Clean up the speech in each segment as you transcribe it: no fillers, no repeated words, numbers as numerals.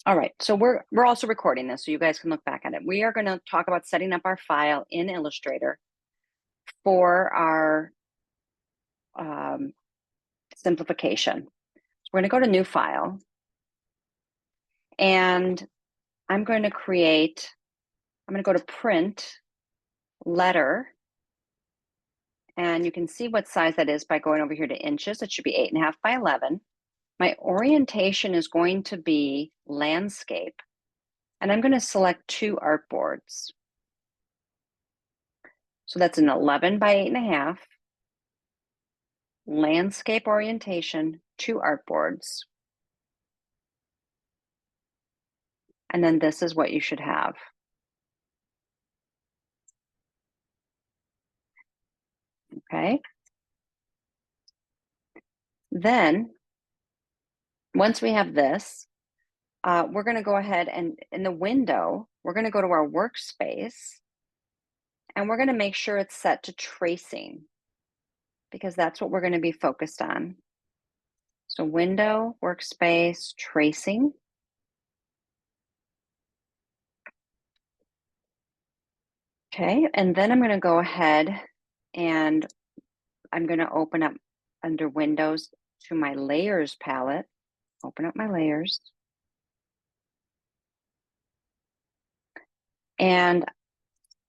All right, so we're also recording this so you guys can look back at it. We are going to talk about setting up our file in Illustrator for our simplification. So we're going to go to New File, and I'm going to go to Print, Letter, and you can see what size that is by going over here to inches. It should be 8.5 by 11. My orientation is going to be landscape, and I'm going to select 2 artboards. So that's an 11 by 8.5, landscape orientation, 2 artboards. And then this is what you should have. Okay. Then, once we have this, we're going to go ahead and in the window, we're going to go to our workspace, and we're going to make sure it's set to tracing, because that's what we're going to be focused on. So window, workspace, tracing. Okay, and then I'm going to go ahead and I'm going to open up under Windows to my Layers palette, open up my layers. And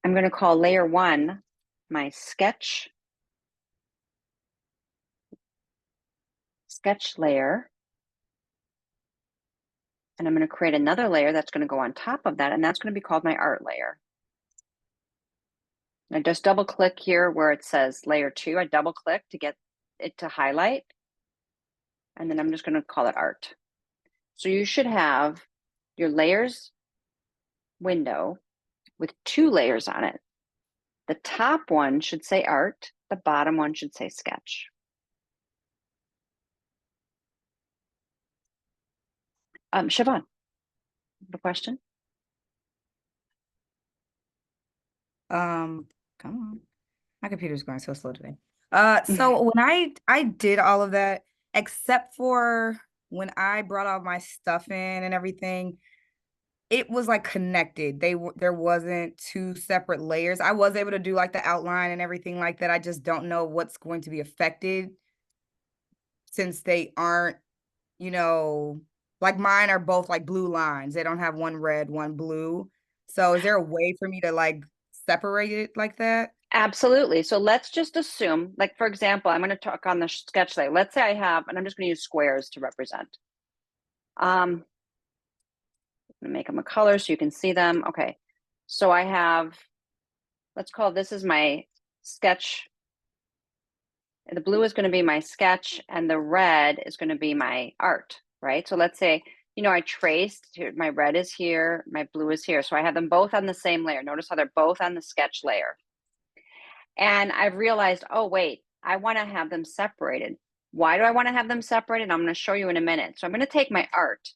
I'm going to call layer 1 my sketch layer. And I'm going to create another layer that's going to go on top of that, and that's going to be called my art layer. I just double click here where it says layer 2. I double click to get it to highlight. And then I'm just going to call it art. So you should have your layers window with 2 layers on it. The top one should say art. The bottom one should say sketch. Siobhan, the question? Come on. My computer's going so slow today. So when I did all of that, except for when I brought all my stuff in and everything, it was like connected. There wasn't 2 separate layers. I was able to do like the outline and everything like that. I just don't know what's going to be affected since they aren't, you know, like mine are both like blue lines. They don't have one red, one blue. So is there a way for me to like separate it like that? Absolutely. So let's just assume, like, for example, I'm going to talk on the sketch layer. Let's say I have, and I'm just going to use squares to represent. I'm going to make them a color so you can see them. Okay. So I have, let's call this is my sketch. The blue is going to be my sketch, and the red is going to be my art, right? So let's say, I traced here, my red is here, my blue is here. So I have them both on the same layer. Notice how they're both on the sketch layer. And I've realized, oh, wait, I want to have them separated. Why do I want to have them separated? I'm going to show you in a minute. So I'm going to take my art.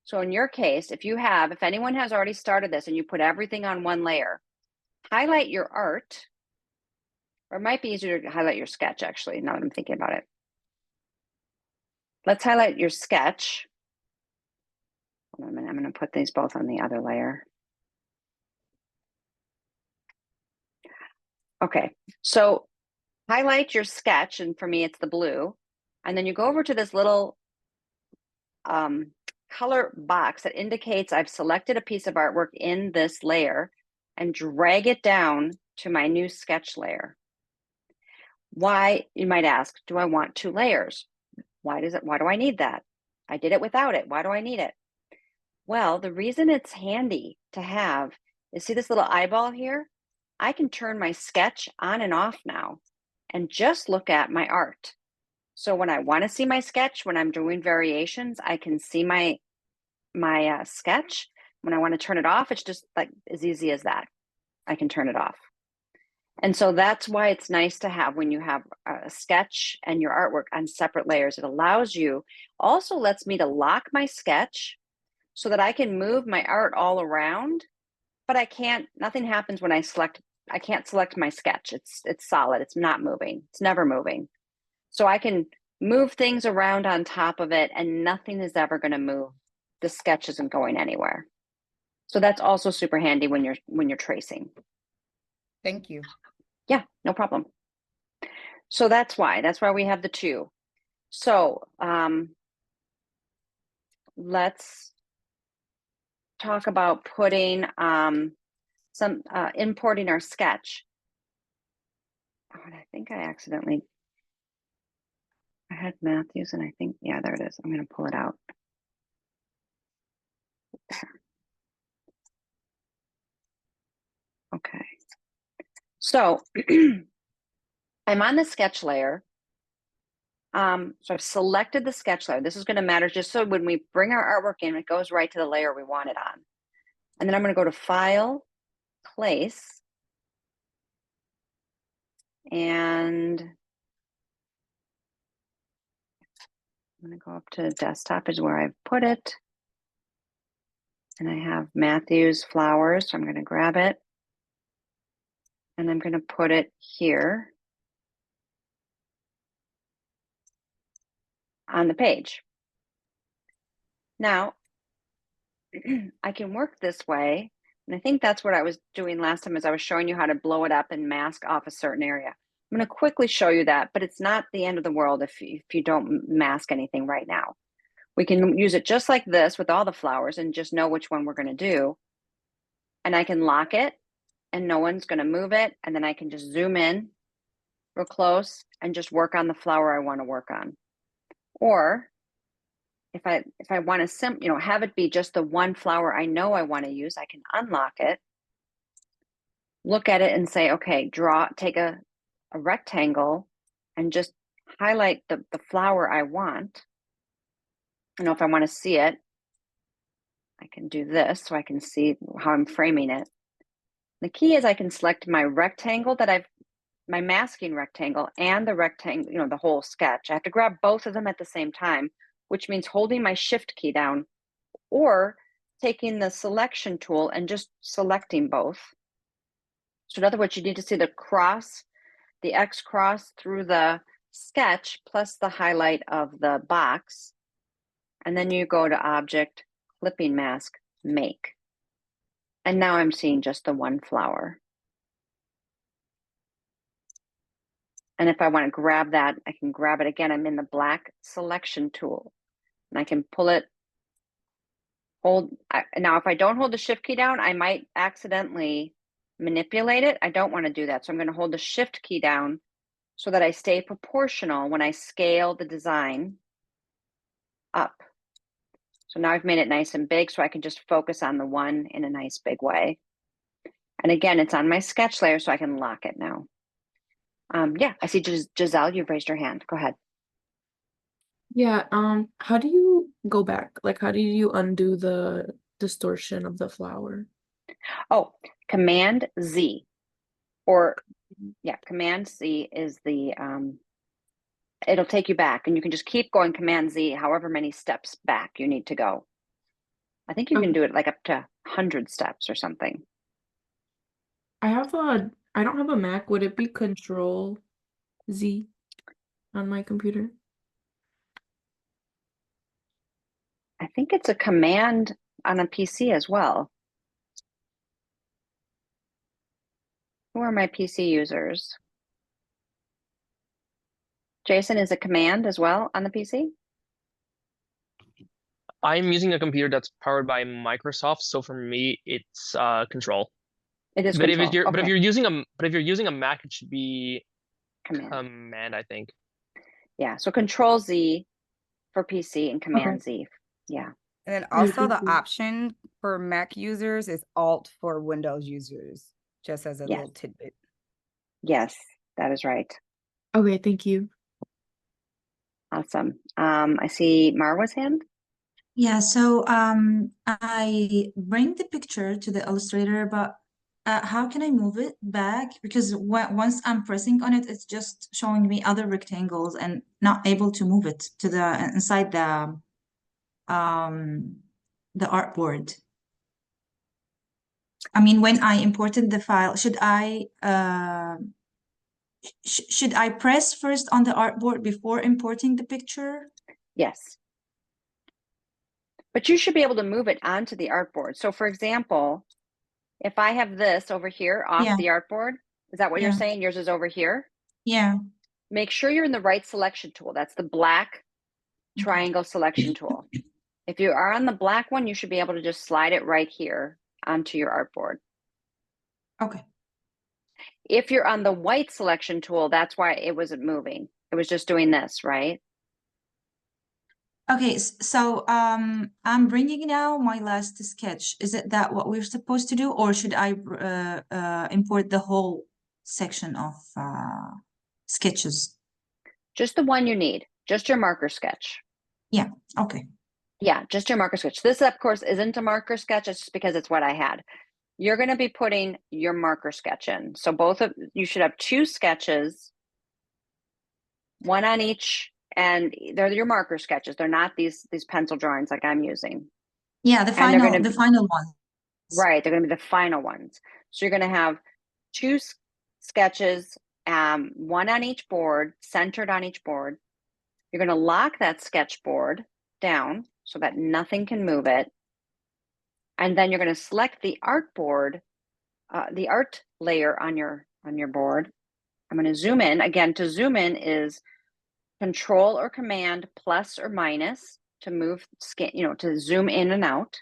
So in your case, if anyone has already started this and you put everything on one layer, highlight your art, or it might be easier to highlight your sketch, actually, now that I'm thinking about it. Let's highlight your sketch. Hold on a minute, I'm going to put these both on the other layer. Okay, so highlight your sketch, and for me, it's the blue. And then you go over to this little color box that indicates I've selected a piece of artwork in this layer, and drag it down to my new sketch layer. Why, you might ask, do I want 2 layers? Why do I need that? I did it without it. Why do I need it? Well, the reason it's handy to have is, see this little eyeball here? I can turn my sketch on and off now and just look at my art. So when I want to see my sketch, when I'm doing variations, I can see my sketch. When I want to turn it off, it's just like as easy as that. I can turn it off. And so that's why it's nice to have when you have a sketch and your artwork on separate layers. It allows you, also lets me to lock my sketch so that I can move my art all around, but nothing happens when I can't select my sketch. It's solid, it's not moving, it's never moving. So I can move things around on top of it and nothing is ever going to move the sketch isn't going anywhere. So that's also super handy when you're tracing. Thank you. Yeah, no problem. So that's why we have the two. So let's talk about putting some importing our sketch. Oh, and I think I accidentally, I had Matthews and I think, yeah, there it is. I'm going to pull it out. Okay. So I'm on the sketch layer. So I've selected the sketch layer. This is going to matter just so when we bring our artwork in, it goes right to the layer we want it on. And then I'm going to go to File, Place, and I'm going to go up to Desktop is where I've put it. And I have Matthews Flowers, so I'm going to grab it. And I'm going to put it here on the page. Now, I can work this way, and I think that's what I was doing last time as I was showing you how to blow it up and mask off a certain area. I'm going to quickly show you that, but it's not the end of the world if you don't mask anything right now. We can use it just like this with all the flowers and just know which one we're going to do. And I can lock it and no one's going to move it. And then I can just zoom in real close and just work on the flower I want to work on. Or if I want to have it be just the one flower I know I want to use, I can unlock it, look at it and say, okay, take a rectangle and just highlight the flower I want. If I want to see it, I can do this so I can see how I'm framing it. The key is I can select my rectangle my masking rectangle and the rectangle, the whole sketch. I have to grab both of them at the same time, which means holding my shift key down or taking the selection tool and just selecting both. So in other words, you need to see the X cross through the sketch plus the highlight of the box. And then you go to Object, Clipping Mask, Make. And now I'm seeing just the one flower. And if I want to grab that, I can grab it again. I'm in the black selection tool and I can pull it, now if I don't hold the shift key down, I might accidentally manipulate it. I don't want to do that. So I'm going to hold the shift key down so that I stay proportional when I scale the design up. So now I've made it nice and big so I can just focus on the one in a nice big way. And again, it's on my sketch layer so I can lock it now. Yeah, I see Giselle, you've raised your hand. Go ahead. Yeah, how do you go back? Like, how do you undo the distortion of the flower? Oh, Command Z, or yeah, Command Z is the, it'll take you back and you can just keep going Command Z, however many steps back you need to go. I think you can do it like up to 100 steps or something. I don't have a Mac. Would it be Control Z on my computer? I think it's a command on a PC as well. Who are my PC users? Jason, is a command as well on the PC? I'm using a computer that's powered by Microsoft, so for me it's control. It is But control. if you're using a Mac, it should be command, I think. Yeah, so Control Z for PC and Command Z. Yeah. And then also the option for Mac users is Alt for Windows users, just as a little tidbit. Yes, that is right. Okay, thank you. Awesome. I see Marwa's hand. Yeah, so I bring the picture to the Illustrator, but how can I move it back? Because once I'm pressing on it, it's just showing me other rectangles and not able to move it to the inside the artboard. I mean, when I imported the file, should I press first on the artboard before importing the picture? Yes. But you should be able to move it onto the artboard. So for example, if I have this over here off Yeah. the artboard, is that what you're Yeah. saying? Yours is over here? Yeah. Make sure you're in the right selection tool. That's the black triangle selection tool. If you are on the black one, you should be able to just slide it right here onto your artboard. Okay. If you're on the white selection tool, that's why it wasn't moving. It was just doing this, right? Okay, so I'm bringing now my last sketch. Is it that what we're supposed to do, or should I import the whole section of sketches? Just the one you need, just your marker sketch. Yeah, okay. Yeah, just your marker sketch. This, of course, isn't a marker sketch. It's just because it's what I had. You're going to be putting your marker sketch in. So both of you should have two sketches, one on each, and they're your marker sketches. They're not these pencil drawings like I'm using. Yeah, the And they're final gonna the be- final one. Right, they're going to be the final ones. So you're going to have two sketches, one on each board, centered on each board. You're going to lock that sketch board down so that nothing can move it. And then you're going to select the artboard, the art layer on your board. I'm going to zoom in. Again, to zoom in is Control or Command plus or minus to move, to zoom in and out.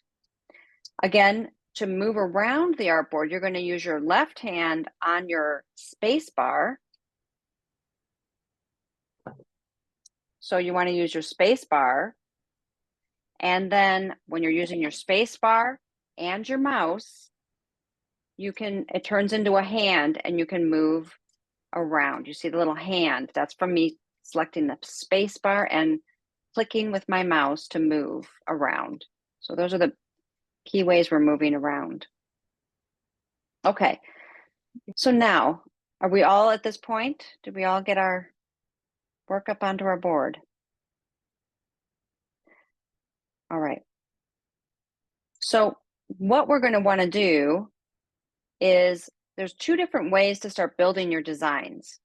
Again, to move around the artboard, you're going to use your left hand on your space bar. So you want to use your space bar. And then when you're using your space bar and your mouse, it turns into a hand and you can move around. You see the little hand? That's from me selecting the space bar and clicking with my mouse to move around. So those are the key ways we're moving around. Okay, so now, are we all at this point? Did we all get our work up onto our board? All right. So what we're going to want to do is there's two different ways to start building your designs.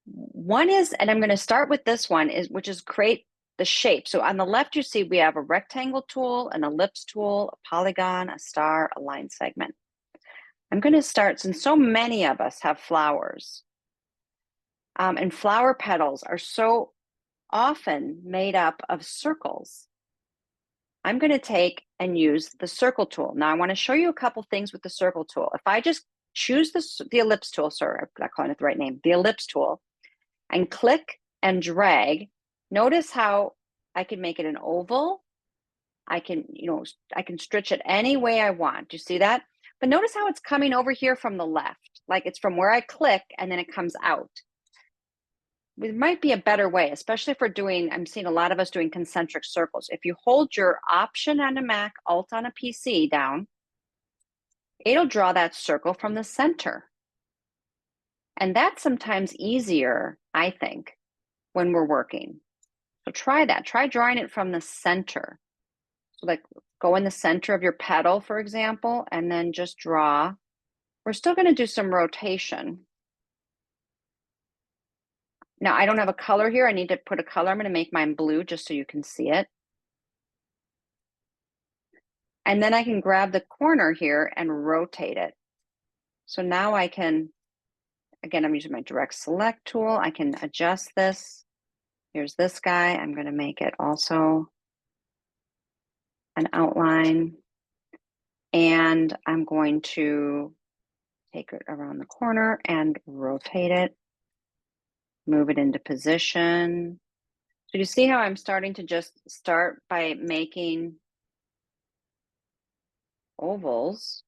One is, and I'm going to start with this one, which is create the shape. So on the left, you see we have a rectangle tool, an ellipse tool, a polygon, a star, a line segment. I'm going to start, since so many of us have flowers, and flower petals are so often made up of circles. I'm going to take and use the circle tool. Now I want to show you a couple things with the circle tool. If I just choose the ellipse tool, sorry, I'm not calling it the right name, the ellipse tool, and click and drag, notice how I can make it an oval. I can, I can stretch it any way I want. Do you see that? But notice how it's coming over here from the left, like it's from where I click and then it comes out. There might be a better way, especially if we're I'm seeing a lot of us doing concentric circles. If you hold your Option on a Mac, Alt on a PC down, it'll draw that circle from the center. And that's sometimes easier, I think, when we're working. So try that. Try drawing it from the center. So like go in the center of your petal, for example, and then just draw. We're still going to do some rotation. Now, I don't have a color here. I need to put a color. I'm going to make mine blue just so you can see it. And then I can grab the corner here and rotate it. So now I can, again, I'm using my direct select tool. I can adjust this. Here's this guy. I'm going to make it also an outline. And I'm going to take it around the corner and rotate it, move it into position. So you see how I'm starting to just start by making ovals.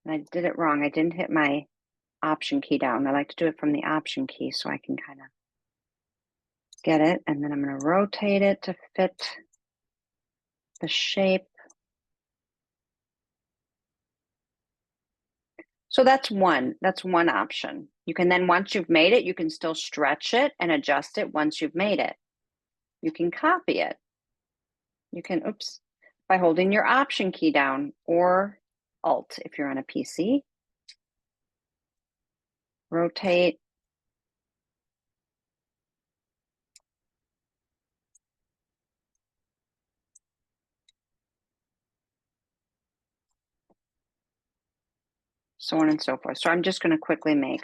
And I did it wrong. I didn't hit my Option key down. I like to do it from the Option key so I can kind of get it. And then I'm going to rotate it to fit the shape. So that's one option. You can then, once you've made it, you can still stretch it and adjust it once you've made it. You can copy it. You can, by holding your Option key down or Alt if you're on a PC. Rotate. so on and so forth. So I'm just going to quickly make,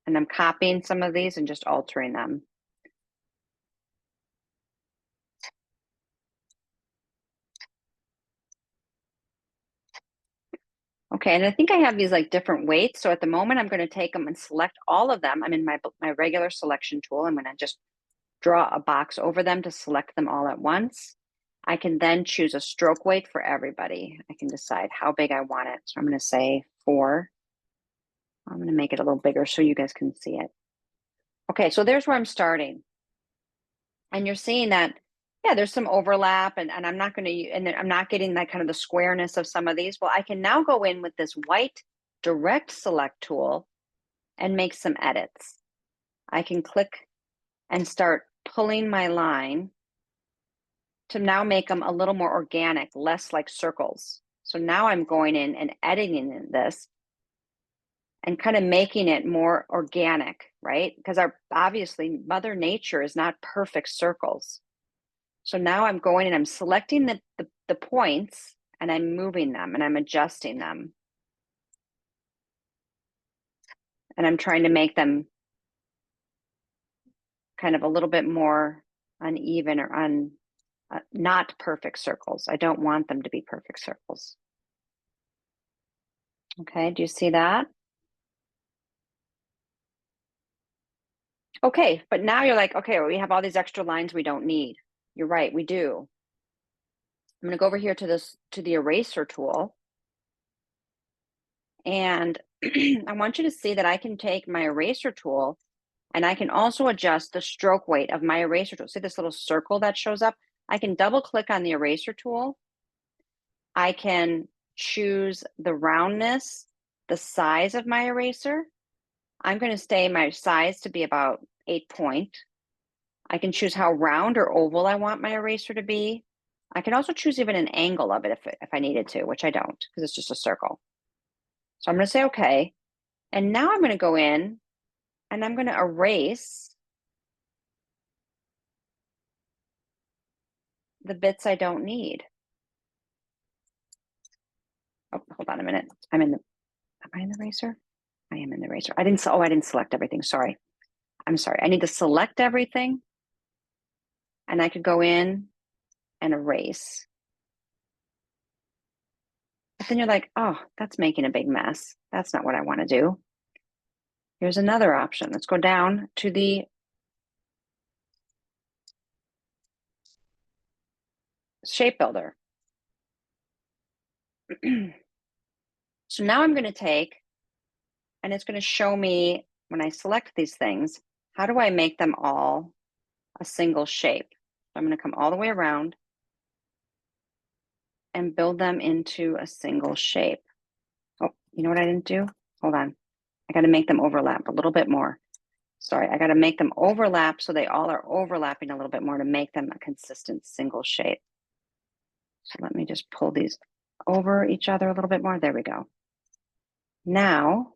and I'm copying some of these and just altering them. Okay, and I think I have these like different weights. So at the moment, I'm going to take them and select all of them. I'm in my regular selection tool. I'm going to just draw a box over them to select them all at once. I can then choose a stroke weight for everybody. I can decide how big I want it. So I'm going to say 4. I'm going to make it a little bigger so you guys can see it. Okay, so there's where I'm starting. And you're seeing that, yeah, there's some overlap, and I'm not going to, and I'm not getting that kind of the squareness of some of these. Well, I can now go in with this white direct select tool and make some edits. I can click and start pulling my line to now make them a little more organic, less like circles. So now I'm going in and editing this and kind of making it more organic, right? Because obviously Mother Nature is not perfect circles. So now I'm going and I'm selecting the points and I'm moving them and I'm adjusting them. And I'm trying to make them kind of a little bit more uneven or not perfect circles. I don't want them to be perfect circles. Okay, do you see that? Okay, but now you're like, okay, well, we have all these extra lines we don't need. You're right, we do. I'm gonna go over here to the eraser tool. And I want you to see that I can take my eraser tool and I can also adjust the stroke weight of my eraser tool. See this little circle that shows up? I can double click on the eraser tool. I can choose the roundness, the size of my eraser. I'm going to stay my size to be about 8 point. I can choose how round or oval I want my eraser to be. I can also choose even an angle of it if I needed to, which I don't because it's just a circle. So I'm going to say okay. And now I'm going to go in and I'm going to erase the bits I don't need. Oh, hold on a minute. Am I in the eraser? I am in the eraser. I didn't select everything. Sorry. I'm sorry. I need to select everything. And I could go in and erase. But then you're like, oh, that's making a big mess. That's not what I want to do. Here's another option. Let's go down to the shape builder. So now I'm going to take, and it's going to show me when I select these things, how do I make them all a single shape? So I'm going to come all the way around and build them into a single shape. Oh, you know what I didn't do? Hold on. I got to make them overlap a little bit more. Sorry, I got to make them overlap so they all are overlapping a little bit more to make them a consistent single shape. So let me just pull these over each other a little bit more. There we go. Now,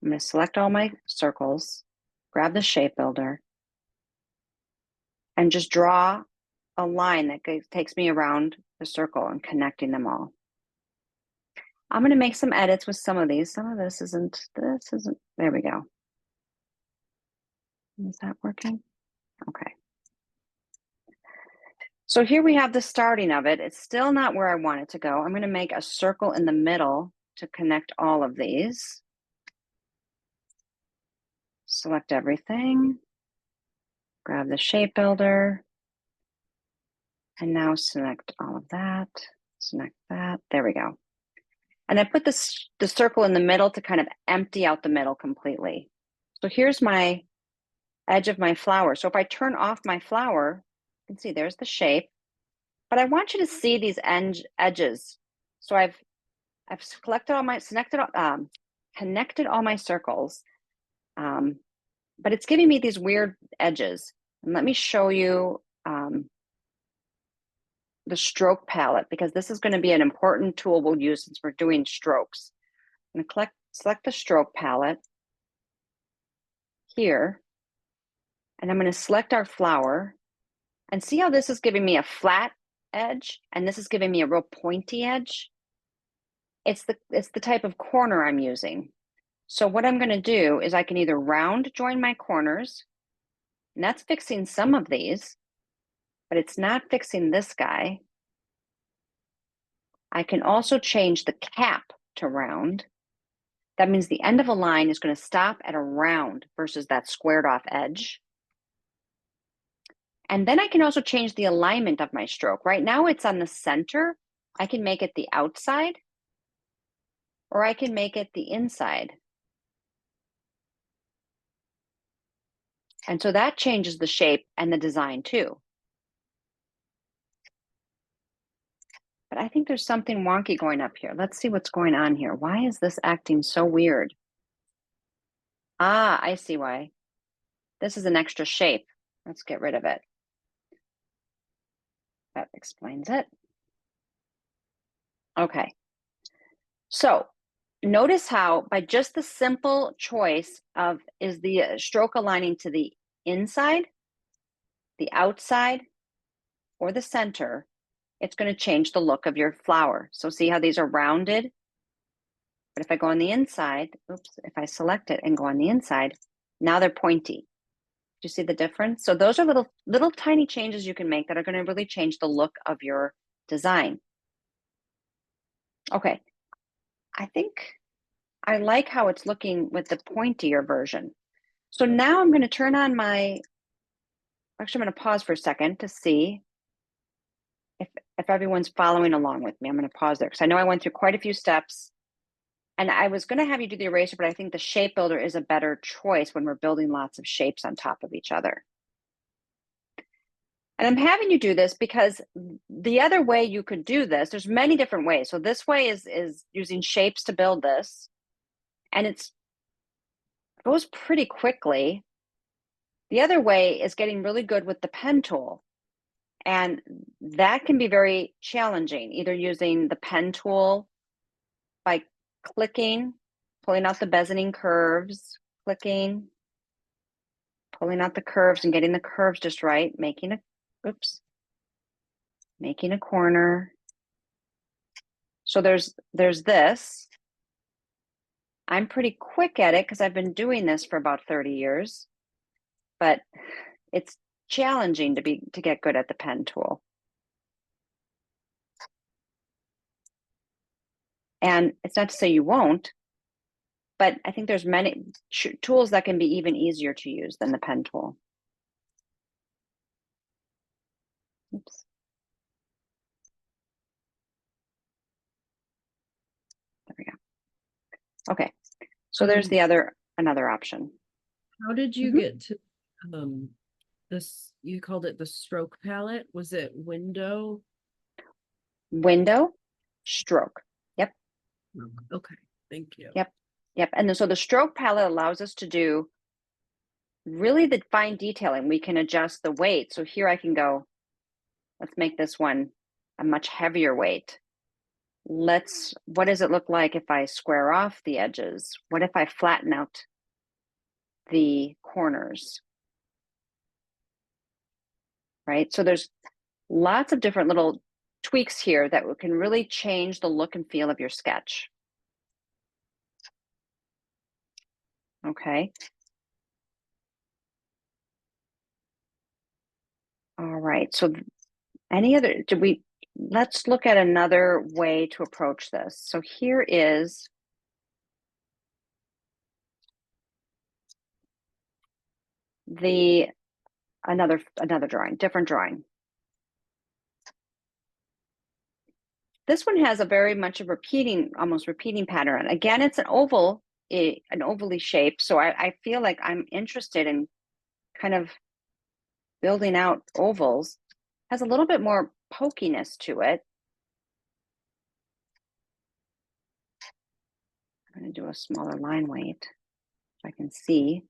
I'm going to select all my circles, grab the shape builder, and just draw a line that takes me around the circle and connecting them all. I'm going to make some edits with some of these. Some of this isn't, there we go. Is that working? Okay. So here we have the starting of it. It's still not where I want it to go. I'm going to make a circle in the middle to connect all of these. Select everything, grab the shape builder, and now select all of that, select that. There we go. And I put the circle in the middle to kind of empty out the middle completely. So here's my edge of my flower. So if I turn off my flower, you can see there's the shape, but I want you to see these edges. So I've connected all my circles, but it's giving me these weird edges. And let me show you the stroke palette, because this is going to be an important tool we'll use since we're doing strokes. I'm going to select the stroke palette here, and I'm going to select our flower, and see how this is giving me a flat edge, and this is giving me a real pointy edge. it's the type of corner I'm using. So what I'm going to do is I can either round join my corners, and that's fixing some of these, but it's not fixing this guy. I can also change the cap to round. That means the end of a line is going to stop at a round versus that squared off edge. And then I can also change the alignment of my stroke. Right now it's on the center. I can make it the outside, or I can make it the inside. And so that changes the shape and the design too. But I think there's something wonky going up here. Let's see what's going on here. Why is this acting so weird? Ah, I see why. This is an extra shape. Let's get rid of it. That explains it. Okay. So notice how by just the simple choice of is the stroke aligning to the inside, the outside, or the center, it's going to change the look of your flower. So see how these are rounded? But if I go on the inside, oops, if I select it and go on the inside, now they're pointy. Do you see the difference? So those are little tiny changes you can make that are going to really change the look of your design. Okay, I think I like how it's looking with the pointier version. So now I'm going to turn on my, actually I'm going to pause for a second to see if everyone's following along with me. I'm going to pause there because I know I went through quite a few steps. And I was going to have you do the eraser, but I think the shape builder is a better choice when we're building lots of shapes on top of each other. And I'm having you do this because the other way you could do this, there's many different ways. So this way is using shapes to build this. And it goes pretty quickly. The other way is getting really good with the pen tool. And that can be very challenging, either using the pen tool by clicking, pulling out the bezanine curves, clicking, pulling out the curves and getting the curves just right, making a corner. So there's this. I'm pretty quick at it because I've been doing this for about 30 years, but it's challenging to get good at the pen tool. And it's not to say you won't, but I think there's many tools that can be even easier to use than the pen tool. Oops. There we go. Okay, so there's the another option. How did you get to this? You called it the stroke palette. Was it window? Window, stroke. Yep. Okay, thank you. Yep. Yep. And so the stroke palette allows us to do really the fine detailing. We can adjust the weight. So here I can go, let's make this one a much heavier weight. What does it look like if I square off the edges? What if I flatten out the corners? Right? So there's lots of different little tweaks here that can really change the look and feel of your sketch. Okay. All right. So let's look at another way to approach this. So here is another drawing, different drawing. This one has a very much a almost repeating pattern. Again, it's an ovally shaped. So I feel like I'm interested in kind of building out ovals. Has a little bit more pokiness to it. I'm going to do a smaller line weight so I can see.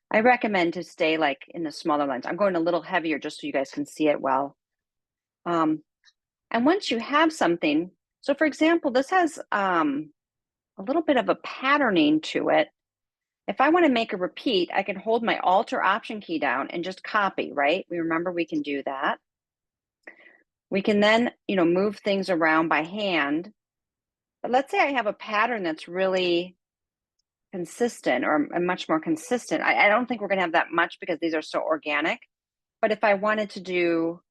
I recommend to stay like in the smaller lines. I'm going a little heavier just so you guys can see it well. And once you have something, so for example, this has a little bit of a patterning to it. If I want to make a repeat, I can hold my Alt or Option key down and just copy, right? Remember we can do that. We can then, move things around by hand But let's say I have a pattern that's really consistent or much more consistent. I don't think we're going to have that much because these are so organic. But if I wanted to do,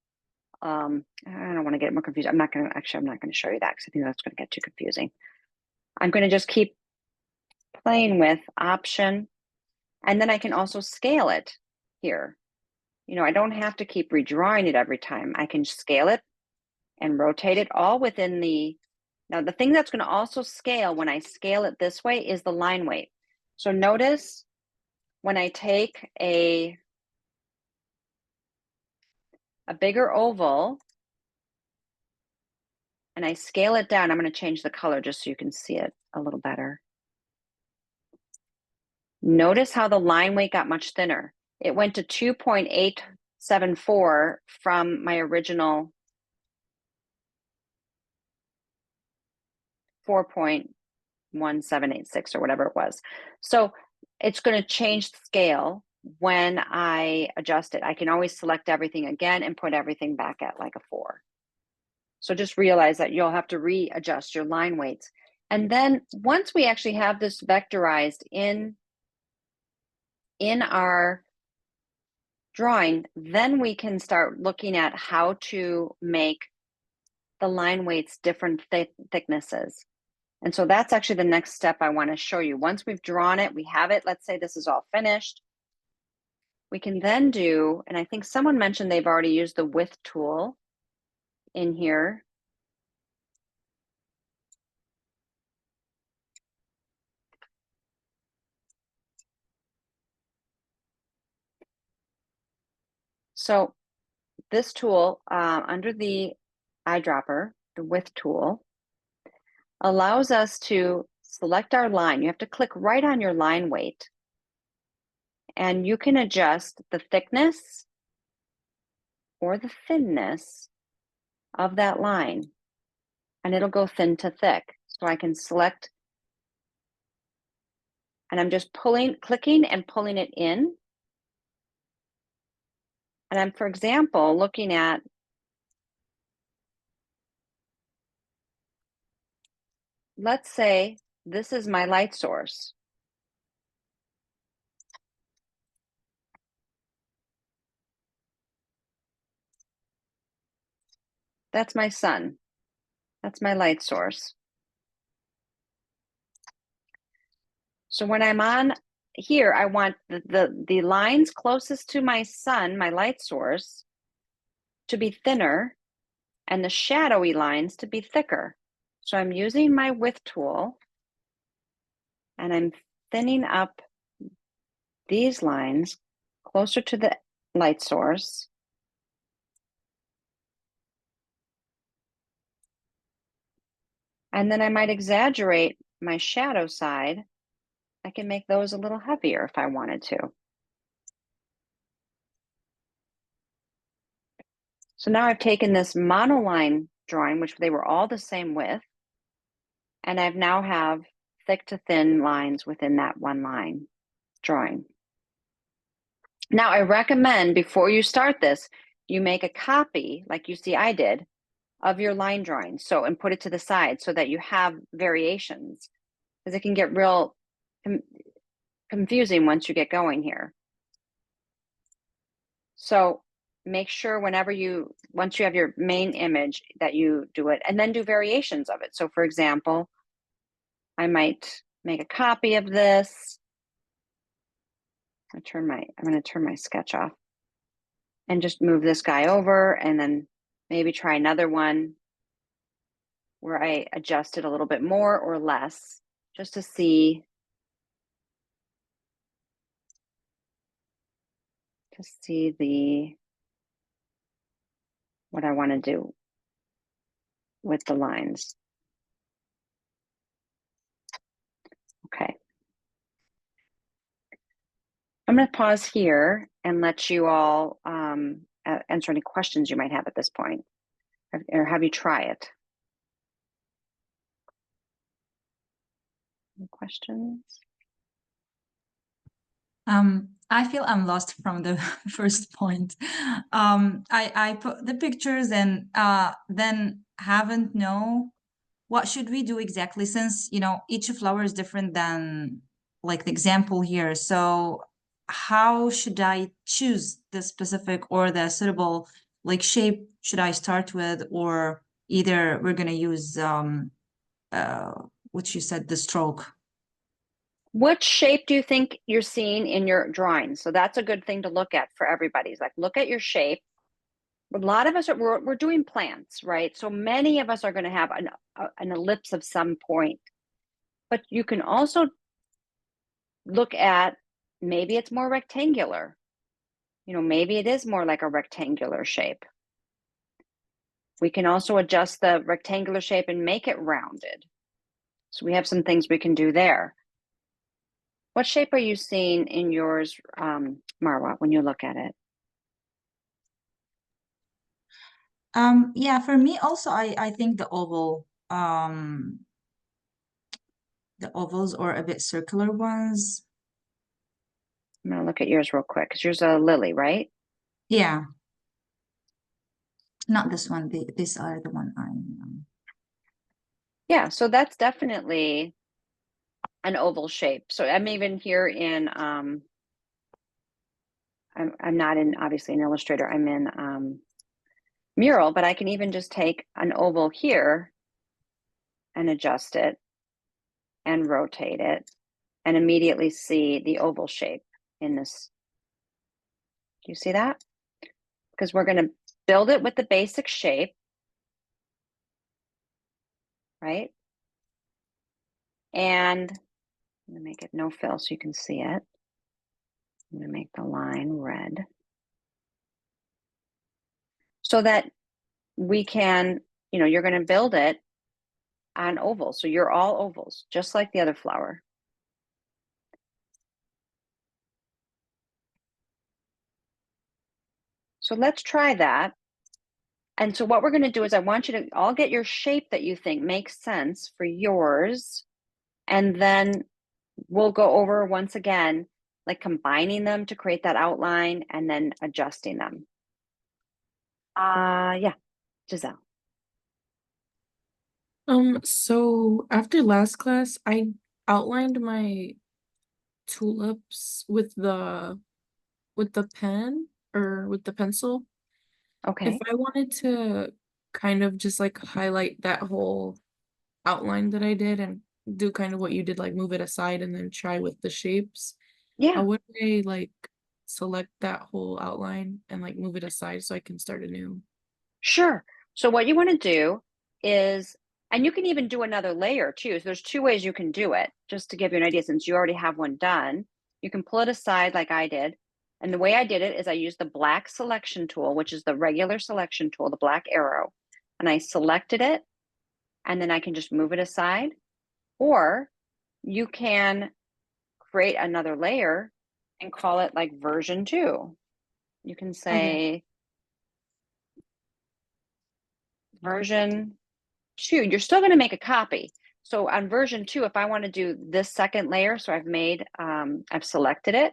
I don't want to get more confused. I'm not going to show you that because I think that's going to get too confusing. I'm going to just keep playing with option, and then I can also scale it here. You know, I don't have to keep redrawing it every time. I can scale it and rotate it all within the, now the thing that's going to also scale when I scale it this way is the line weight. So notice when I take a bigger oval and I scale it down, I'm going to change the color just so you can see it a little better. Notice how the line weight got much thinner. It went to 2.874 from my original 4.1786 or whatever it was. So it's going to change the scale when I adjust it. I can always select everything again and put everything back at like a 4. So just realize that you'll have to readjust your line weights. And then once we actually have this vectorized in our drawing, then we can start looking at how to make the line weights different thicknesses. And so that's actually the next step I want to show you. Once we've drawn it, we have it. Let's say this is all finished. We can then do, and I think someone mentioned they've already used the width tool in here. So this tool under the eyedropper, the width tool, allows us to select our line. You have to click right on your line weight. And you can adjust the thickness or the thinness of that line. And it'll go thin to thick. So I can select, and I'm just clicking and pulling it in. And I'm, for example, looking at, let's say this is my light source. That's my sun. That's my light source. So when I'm on here, I want the lines closest to my sun, my light source, to be thinner and the shadowy lines to be thicker. So I'm using my width tool and I'm thinning up these lines closer to the light source. And then I might exaggerate my shadow side. I can make those a little heavier if I wanted to. So now I've taken this monoline drawing, which they were all the same width, and I've now have thick to thin lines within that one line drawing. Now I recommend before you start this, you make a copy, like you see I did, of your line drawing. So, and put it to the side so that you have variations, because it can get real confusing once you get going here. So make sure once you have your main image that you do it and then do variations of it. So for example, I might make a copy of this. I'm going to turn my sketch off and just move this guy over and then maybe try another one where I adjust it a little bit more or less just to see what I want to do with the lines. Okay. I'm going to pause here and let you all answer any questions you might have at this point, or have you try it. Any questions? I feel I'm lost from the first point. I put the pictures and then haven't know what should we do exactly, since, you know, each flower is different than like the example here. So how should I choose the specific or the suitable like shape should I start with, or either we're gonna use what you said, the stroke. What shape do you think you're seeing in your drawing? So that's a good thing to look at for everybody. Is like, look at your shape. A lot of us are, we're doing plants, right? So many of us are going to have an ellipse of some point. But you can also look at, maybe it's more rectangular. You know, maybe it is more like a rectangular shape. We can also adjust the rectangular shape and make it rounded. So we have some things we can do there. What shape are you seeing in yours, Marwa, when you look at it? Yeah, for me also, I think the ovals or a bit circular ones. I'm gonna look at yours real quick because yours a lily, right? Yeah. Not this one. These are the one Yeah, so that's definitely an oval shape. So I'm even here in I'm not in, obviously, in Illustrator, I'm in Mural, but I can even just take an oval here and adjust it and rotate it and immediately see the oval shape in this. Do you see that? Because we're going to build it with the basic shape, right? And I'm going to make it no fill so you can see it. I'm going to make the line red so that we can, you know, you're going to build it on ovals. So you're all ovals, just like the other flower. So let's try that. And so what we're going to do is I want you to all get your shape that you think makes sense for yours. And then we'll go over once again, like combining them to create that outline and then adjusting them. Yeah, Giselle. So after last class, I outlined my tulips with the pen or with the pencil. If Okay. I wanted to kind of just like highlight that whole outline that I did and do kind of what you did, like move it aside and then try with the shapes, Yeah, how would I like select that whole outline and like move it aside so I can start anew? sure. So what you want to do is, and you can even do another layer too. So there's two ways you can do it, just to give you an idea, since you already have one done. You can pull it aside like I did. And the way I did it is I used the black selection tool, which is the regular selection tool, the black arrow. And I selected it, and then I can just move it aside. Or you can create another layer and call it like version 2. You can say version 2. You're still going to make a copy. So on version 2, if I want to do this second layer, so I've selected it,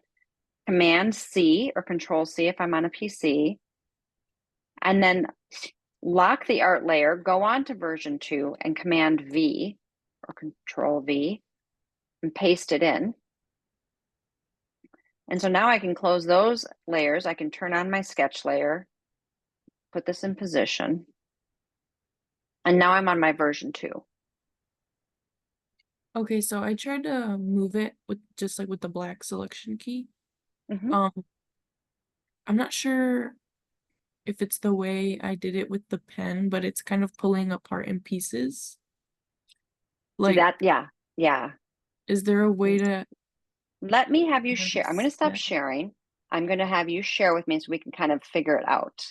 Command C or Control C if I'm on a PC, and then lock the art layer, go on to version 2 and Command V or Control V and paste it in. And so now I can close those layers. I can turn on my sketch layer, put this in position. And now I'm on my version 2. Okay, so I tried to move it with just like with the black selection key. Mhm. I'm not sure if it's the way I did it with the pen, but it's kind of pulling apart in pieces. See Like, that? Yeah. is there a way to Let me have you kind of share. I'm going to stop set- sharing. I'm going to have you share with me so we can kind of figure it out.